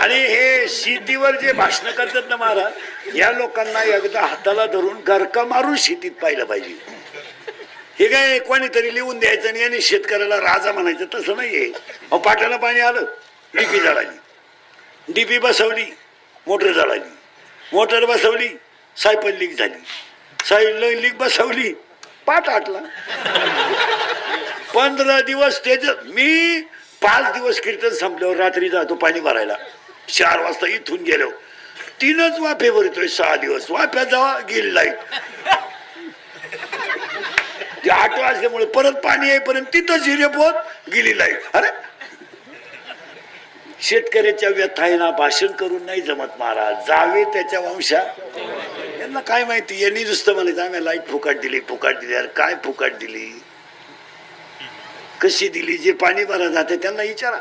आणि हे शेतीवर जे भाषण करतात ना महाराज, या लोकांना एकदा हाताला धरून गरका मारून शेतीत पाहिलं पाहिजे. हे काय कोणीतरी लिहून द्यायचं आणि यांनी शेतकऱ्याला राजा म्हणायचं, तसं नाहीये. अहो पाटाला पाणी आलं, डीपी जळाली, डीपी बसवली, मोटर जळाली, मोटर बसवली, सायपल लीक झाली, सायपल लीक बसवली, पाट आटला. 15 दिवस त्याच. मी 5 दिवस कीर्तन संपल्यावर रात्री जातो पाणी भरायला. 4 वाजता इथून गेलो, 3च वाफे भरतोय. 6 दिवस वाफ्यात जावा गेली लाईट. ते 8 वाजल्यामुळे परत पाणी येईपर्यंत तिथंच हिरेपोत गेली लाईट. अरे शेतकऱ्याच्या व्यथायना भाषण करून नाही जमत महाराज. जावे त्याच्या वंशा. यांना काय माहिती, यांनी नुसतं म्हणायचं आम्ही लाईट फुकाट दिली, फुकाट दिली. अरे काय फुकाट दिली, कशी दिली? जे पाणी भरा जाते त्यांना विचारा.